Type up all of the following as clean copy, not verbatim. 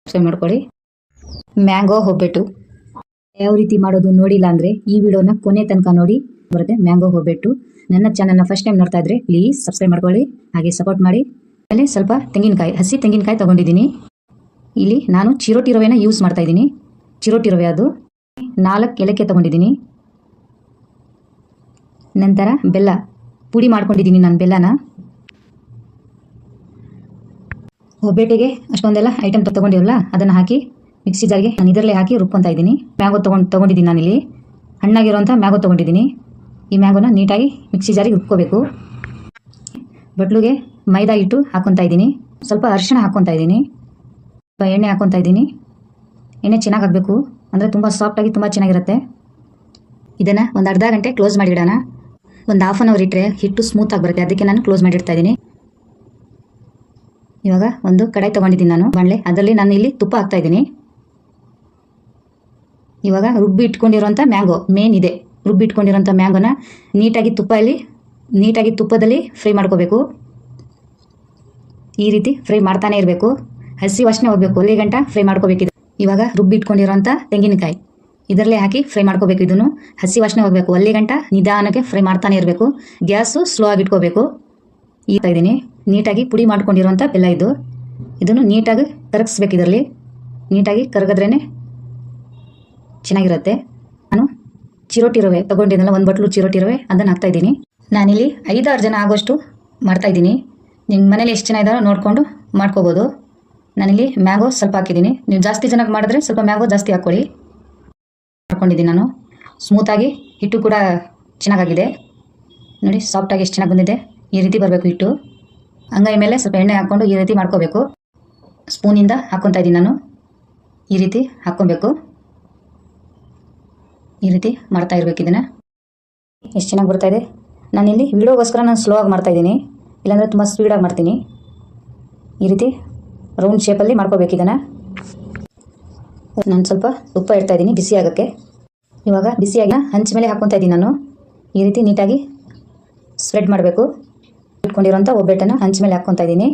Subscribe ಮಾಡ್ಕೊಳ್ಳಿ. Mango ಒಬ್ಬಟ್ಟು ಯಾವ ರೀತಿ ಮಾಡೋದು ನೋಡಿಲ್ಲ ಅಂದರೆ ಈ ವಿಡಿಯೋನ ಕೊನೆ ತನಕ ನೋಡಿ ಬರುತ್ತೆ. ಮ್ಯಾಂಗೋ ಒಬ್ಬಟ್ಟು ನನ್ನ ಚಾನಲ್ನ ಫಸ್ಟ್ ಟೈಮ್ ನೋಡ್ತಾ ಇದ್ರೆ ಪ್ಲೀಸ್ ಸಬ್ಸ್ಕ್ರೈಬ್ ಮಾಡ್ಕೊಳ್ಳಿ, ಹಾಗೆ ಸಪೋರ್ಟ್ ಮಾಡಿ. ಆಮೇಲೆ ಸ್ವಲ್ಪ ತೆಂಗಿನಕಾಯಿ, ಹಸಿ ತೆಂಗಿನಕಾಯಿ ತೊಗೊಂಡಿದ್ದೀನಿ. ಇಲ್ಲಿ ನಾನು ಚಿರೋಟಿ ರವೆನ ಯೂಸ್ ಮಾಡ್ತಾ ಇದ್ದೀನಿ. ಚಿರೋಟಿ ರವೆ ಅದು 4 ಏಲಕ್ಕಿ ತೊಗೊಂಡಿದ್ದೀನಿ. ನಂತರ ಬೆಲ್ಲ ಪುಡಿ ಮಾಡ್ಕೊಂಡಿದ್ದೀನಿ ನಾನು ಬೆಲ್ಲನ. ಒಬ್ಬಟ್ಟಿಗೆ ಅಷ್ಟೊಂದೆಲ್ಲ ಐಟಮ್ ತೊಗೊಂಡಿರಲ್ಲ ಅದನ್ನು ಹಾಕಿ ಮಿಕ್ಸಿ ಜಾರ್ಗೆ ನಾನು ಇದರಲ್ಲೇ ಹಾಕಿ ರುಬ್ಕೊತಾ ಇದ್ದೀನಿ. ಮ್ಯಾಂಗೋ ತೊಗೊಂಡಿದ್ದೀನಿ ನಾನಿಲ್ಲಿ ಹಣ್ಣಾಗಿರೋಂಥ ಮ್ಯಾಂಗೋ ತೊಗೊಂಡಿದ್ದೀನಿ. ಈ ಮ್ಯಾಂಗೋನ ನೀಟಾಗಿ ಮಿಕ್ಸಿ ಜಾರಿಗೆ ರುಬ್ಕೋಬೇಕು. ಬಟ್ಲುಗೆ ಮೈದಾ ಹಿಟ್ಟು ಹಾಕ್ಕೊತಾ ಇದ್ದೀನಿ. ಸ್ವಲ್ಪ ಅರಿಶಿಣ ಹಾಕ್ಕೊತಾ ಇದ್ದೀನಿ. ಸ್ವಲ್ಪ ಎಣ್ಣೆ ಹಾಕ್ಕೊತಾ ಇದ್ದೀನಿ. ಎಣ್ಣೆ ಚೆನ್ನಾಗಿ ಹಾಕಬೇಕು, ಅಂದರೆ ತುಂಬ ಸಾಫ್ಟಾಗಿ ತುಂಬ ಚೆನ್ನಾಗಿರುತ್ತೆ. ಇದನ್ನು ಒಂದು ಅರ್ಧ ಗಂಟೆ ಕ್ಲೋಸ್ ಮಾಡಿಡೋಣ. ಒಂದು ಹಾಫ್ ಆನ್ ಅವರ್ ಇಟ್ಟರೆ ಹಿಟ್ಟು ಸ್ಮೂತಾಗಿ ಬರುತ್ತೆ, ಅದಕ್ಕೆ ನಾನು ಕ್ಲೋಸ್ ಮಾಡಿಡ್ತಾ ಇದ್ದೀನಿ. ಇವಾಗ ಒಂದು ಕಡಾಯಿ ತೊಗೊಂಡಿದ್ದೀನಿ ನಾನು ಬಾಣಲೆ, ಅದರಲ್ಲಿ ನಾನು ಇಲ್ಲಿ ತುಪ್ಪ ಹಾಕ್ತಾ ಇದ್ದೀನಿ. ಇವಾಗ ರುಬ್ಬಿ ಇಟ್ಕೊಂಡಿರೋಂಥ ಮ್ಯಾಂಗೋ ಮೇನ್ ಇದೆ. ರುಬ್ಬಿ ಇಟ್ಕೊಂಡಿರೋಂಥ ಮ್ಯಾಂಗೋನ ನೀಟಾಗಿ ತುಪ್ಪದಲ್ಲಿ ಫ್ರೈ ಮಾಡ್ಕೋಬೇಕು. ಈ ರೀತಿ ಫ್ರೈ ಮಾಡ್ತಾನೆ ಇರಬೇಕು, ಹಸಿ ವಾಸನೆ ಹೋಗಬೇಕು, ಅಲ್ಲಿ ಗಂಟ ಫ್ರೈ ಮಾಡ್ಕೋಬೇಕಿದೆ. ಇವಾಗ ರುಬ್ಬಿ ಇಟ್ಕೊಂಡಿರೋಂಥ ತೆಂಗಿನಕಾಯಿ ಇದರಲ್ಲೇ ಹಾಕಿ ಫ್ರೈ ಮಾಡ್ಕೋಬೇಕು. ಇದನ್ನು ಹಸಿ ವಾಸನೆ ಹೋಗಬೇಕು, ಅಲ್ಲಿ ಗಂಟ ನಿಧಾನಕ್ಕೆ ಫ್ರೈ ಮಾಡ್ತಾನೆ ಇರಬೇಕು. ಗ್ಯಾಸು ಸ್ಲೋ ಆಗಿ ಇಟ್ಕೋಬೇಕು. ಇದ್ದೀನಿ ನೀಟಾಗಿ ಪುಡಿ ಮಾಡ್ಕೊಂಡಿರೋಂಥ ಬೆಲ್ಲ ಇದನ್ನು ನೀಟಾಗಿ ಕರಗಿಸ್ಬೇಕು. ಇದರಲ್ಲಿ ನೀಟಾಗಿ ಕರಗಿದ್ರೇ ಚೆನ್ನಾಗಿರುತ್ತೆ. ನಾನು ಚಿರೋಟಿ ರವೆ ತೊಗೊಂಡಿದ್ದಲ್ಲ, ಒಂದು ಬಟ್ಲು ಚಿರೋಟಿ ರವೆ ಅದನ್ನು ಹಾಕ್ತಾಯಿದ್ದೀನಿ. ನಾನಿಲ್ಲಿ 5-6 ಜನ ಆಗೋಷ್ಟು ಮಾಡ್ತಾಯಿದ್ದೀನಿ. ನಿಮ್ಮ ಮನೇಲಿ ಎಷ್ಟು ಜನ ಇದ್ದಾರೋ ನೋಡಿಕೊಂಡು ಮಾಡ್ಕೋಬೋದು. ನಾನಿಲ್ಲಿ ಮ್ಯಾಂಗೋ ಸ್ವಲ್ಪ ಹಾಕಿದ್ದೀನಿ. ನೀವು ಜಾಸ್ತಿ ಜನಕ್ಕೆ ಮಾಡಿದ್ರೆ ಸ್ವಲ್ಪ ಮ್ಯಾಂಗೋ ಜಾಸ್ತಿ ಹಾಕ್ಕೊಳ್ಳಿ. ಮಾಡ್ಕೊಂಡಿದ್ದೀನಿ ನಾನು. ಸ್ಮೂತಾಗಿ ಹಿಟ್ಟು ಕೂಡ ಚೆನ್ನಾಗಾಗಿದೆ ನೋಡಿ, ಸಾಫ್ಟಾಗಿ ಎಷ್ಟು ಚೆನ್ನಾಗಿ ಬಂದಿದೆ. ಈ ರೀತಿ ಬರಬೇಕು ಹಿಟ್ಟು. ಅಂಗೈ ಮೇಲೆ ಸ್ವಲ್ಪ ಎಣ್ಣೆ ಹಾಕ್ಕೊಂಡು ಈ ರೀತಿ ಮಾಡ್ಕೋಬೇಕು. ಸ್ಪೂನಿಂದ ಹಾಕ್ಕೊತಾ ಇದ್ದೀನಿ ನಾನು. ಈ ರೀತಿ ಹಾಕ್ಕೊಬೇಕು, ಈ ರೀತಿ ಮಾಡ್ತಾ ಇರಬೇಕು. ಇದನ್ನು ಎಷ್ಟು ಚೆನ್ನಾಗಿ ಬರ್ತಾಯಿದೆ. ನಾನಿಲ್ಲಿ ವಿಡಿಯೋಗೋಸ್ಕರ ನಾನು ಸ್ಲೋ ಆಗಿ ಮಾಡ್ತಾಯಿದ್ದೀನಿ, ಇಲ್ಲಾಂದರೆ ತುಂಬ ಸ್ಪೀಡಾಗಿ ಮಾಡ್ತೀನಿ. ಈ ರೀತಿ ರೌಂಡ್ ಶೇಪಲ್ಲಿ ಮಾಡ್ಕೋಬೇಕು. ಇದನ್ನು ನಾನು ಸ್ವಲ್ಪ ತುಪ್ಪ ಇಡ್ತಾಯಿದ್ದೀನಿ ಬಿಸಿ ಆಗೋಕ್ಕೆ. ಇವಾಗ ಬಿಸಿಯಾಗಿ ಹಂಚ ಮೇಲೆ ಹಾಕ್ಕೊತಾ ಇದ್ದೀನಿ ನಾನು. ಈ ರೀತಿ ನೀಟಾಗಿ ಸ್ಪ್ರೆಡ್ ಮಾಡಬೇಕು. ಇಟ್ಕೊಂಡಿರೋಂಥ ಒಬ್ಬಟ್ಟನ್ನು ಹಂಚ ಮೇಲೆ ಹಾಕ್ಕೊತಾ ಇದ್ದೀನಿ.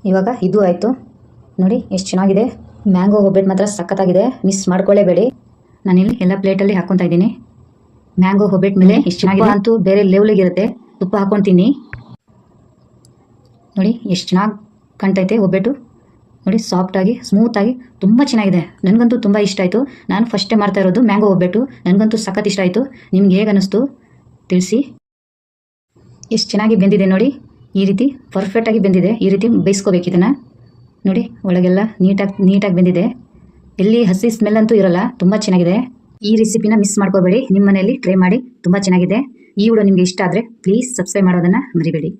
ಇವಾಗ ಇದು ಆಯಿತು ನೋಡಿ, ಎಷ್ಟು ಚೆನ್ನಾಗಿದೆ. ಮ್ಯಾಂಗೋ ಒಬ್ಬಟ್ಟು ಮಾತ್ರ ಸಖತ್ತಾಗಿದೆ, ಮಿಸ್ ಮಾಡ್ಕೊಳ್ಳೇಬೇಡಿ. ನಾನಿಲ್ಲಿ ಎಲ್ಲ ಪ್ಲೇಟಲ್ಲಿ ಹಾಕ್ಕೊತಾ ಇದ್ದೀನಿ. ಮ್ಯಾಂಗೋ ಒಬ್ಬಟ್ಟು ಮೇಲೆ ಎಷ್ಟು ಚೆನ್ನಾಗಿದೆ ಅಂತೂ ಬೇರೆ ಲೆವೆಲಿಗಿರುತ್ತೆ. ತುಪ್ಪ ಹಾಕ್ಕೊತೀನಿ ನೋಡಿ, ಎಷ್ಟು ಚೆನ್ನಾಗಿ ಕಾಣ್ತೈತೆ ಒಬ್ಬಟ್ಟು ನೋಡಿ, ಸಾಫ್ಟಾಗಿ ಸ್ಮೂತಾಗಿ ತುಂಬ ಚೆನ್ನಾಗಿದೆ. ನನಗಂತೂ ತುಂಬ ಇಷ್ಟ ಆಯಿತು. ನಾನು ಫಸ್ಟ್ ಟೈಮ್ ಮಾಡ್ತಾ ಇರೋದು ಮ್ಯಾಂಗೋ ಒಬ್ಬಟ್ಟು. ನನಗಂತೂ ಸಖತ್ ಇಷ್ಟ ಆಯಿತು. ನಿಮ್ಗೆ ಹೇಗೆ ಅನ್ನಿಸ್ತು ತಿಳಿಸಿ. ಎಷ್ಟು ಚೆನ್ನಾಗಿ ಬೆಂದಿದೆ ನೋಡಿ, ಈ ರೀತಿ ಪರ್ಫೆಕ್ಟಾಗಿ ಬೆಂದಿದೆ. ಈ ರೀತಿ ಬೇಯಿಸ್ಕೋಬೇಕು ಇದನ್ನು ನೋಡಿ. ಒಳಗೆಲ್ಲ ನೀಟಾಗಿ ಬೆಂದಿದೆ. ಎಲ್ಲಿ ಹಸಿ ಸ್ಮೆಲ್ ಅಂತೂ ಇರಲ್ಲ, ತುಂಬ ಚೆನ್ನಾಗಿದೆ. ಈ ರೆಸಿಪಿನ ಮಿಸ್ ಮಾಡ್ಕೋಬೇಡಿ, ನಿಮ್ಮ ಮನೆಯಲ್ಲಿ ಟ್ರೈ ಮಾಡಿ, ತುಂಬ ಚೆನ್ನಾಗಿದೆ. ಈ ವಿಡಿಯೋ ನಿಮಗೆ ಇಷ್ಟ ಆದರೆ ಪ್ಲೀಸ್ ಸಬ್ಸ್ಕ್ರೈಬ್ ಮಾಡೋದನ್ನು ಮರಿಬೇಡಿ.